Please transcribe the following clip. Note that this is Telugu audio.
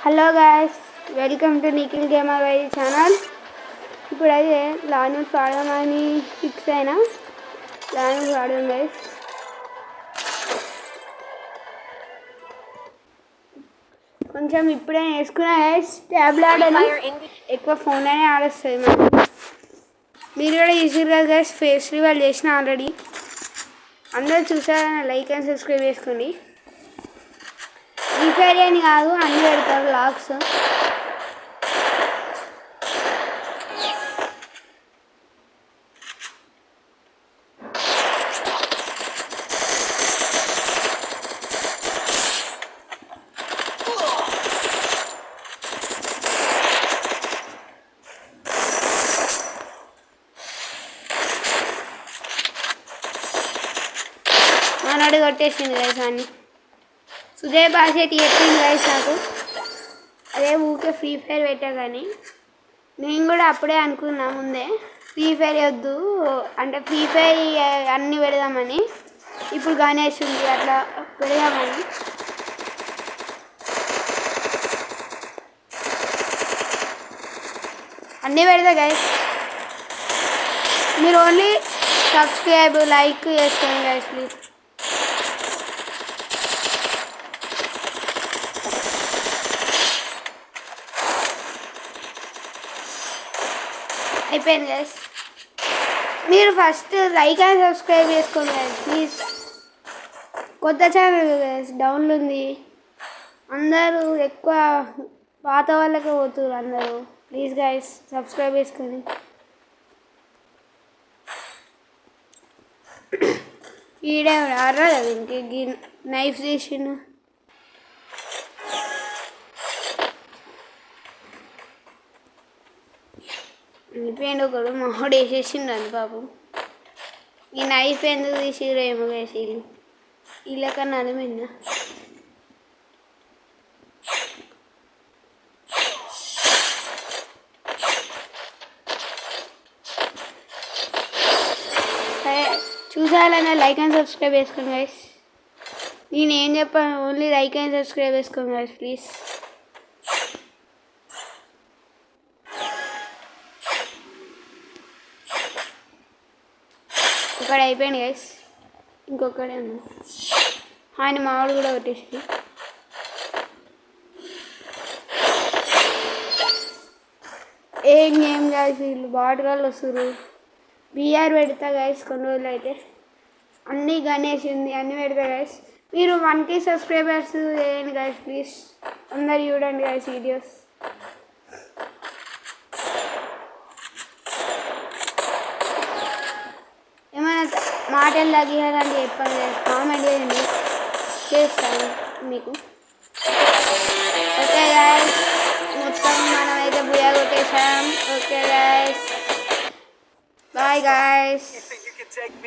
Hello guys, welcome to Nikhil gamer YD channel. ఇప్పుడైతే లానూస్ ఆడదామని ఫిక్స్ అయినా. లానూస్ ఆడదాం గైస్. కొంచెం ఇప్పుడే నేర్చుకున్నా గైస్. ట్యాబ్లో ఆడాను, ఎక్కువ ఫోన్లోనే ఆడొస్తుంది మనం. మీరు కూడా ఈజీగా గైస్ ఫేస్ రివీల్ చేసిన ఆల్రెడీ. అందరూ చూసారని లైక్ అండ్ సబ్స్క్రైబ్ చేసుకోండి. ఫ్రీ ఫైర్ అని కాదు, అన్నీ పెడతారు లాగ్స్. మనోడు కొట్టేసింది గైస్ అన్ని. సుజయ్ బాషెట్టి చెప్పింది గైస్ నాకు, అదే ఊకే ఫ్రీ ఫైర్ పెట్టా. కానీ నేను కూడా అప్పుడే అనుకున్నా ముందే, ఫ్రీ ఫైర్ వద్దు అంటే ఫ్రీ ఫైర్ అన్నీ పెడదామని. ఇప్పుడు గణేష్ ఉంది అట్లా పెడదామని. అన్నీ పెడతా గైస్. మీరు ఓన్లీ సబ్స్క్రైబ్ లైక్ చేసుకోండి గైస్ ప్లీజ్. అయిపోయింది గైస్. మీరు ఫస్ట్ లైక్ అండ్ సబ్స్క్రైబ్ చేసుకోండి గైస్ ప్లీజ్. కొత్త ఛానల్ గైస్, డౌన్లో ఉంది. అందరూ ఎక్కువ పాత వాళ్ళకే పోతున్నారు అందరూ. ప్లీజ్ గైస్ సబ్స్క్రైబ్ చేసుకోండి. ఈడే ఆడరా కదా ఇంక నైఫ్ తీసిండు. అయిపోయింది ఒకడు, మామిడి వేసేసిండు అని పాపం. ఈ నైఫ్ ఎందుకు తీసిరు ఏమో వేసి వీళ్ళకన్నా అర్థమైందా. సరే చూసాలన్నా లైక్ అండ్ సబ్స్క్రైబ్ చేసుకోండి గైస్. నేనేం చెప్పాను, ఓన్లీ లైక్ అండ్ సబ్స్క్రైబ్ చేసుకోండి గైస్ ప్లీజ్. ఒకటి అయిపోయింది గైస్, ఇంకొకడే ఉంది. ఆయన మామిడి కూడా కొట్టేసి. ఏం గేమ్ గైస్, వీళ్ళు బాటగాళ్ళు వస్తారు. బీఆర్ పెడతా గైస్ కొన్ని రోజులు అయితే. అన్నీ గణేష్ ఉంది, అన్నీ పెడతా గైస్. మీరు 1K సబ్స్క్రైబర్స్ చేయండి గైస్ ప్లీజ్. అందరు చూడండి గైస్ వీడియోస్. ఏమైనా మాటలు తగ్గియాలంటే చెప్పండి గైస్, కామెంట్ చేయండి, చేస్తాను మీకు. ఓకే గైస్, మొత్తం మనమైతే బుయా కొట్టేసాం. Okay guys, bye guys.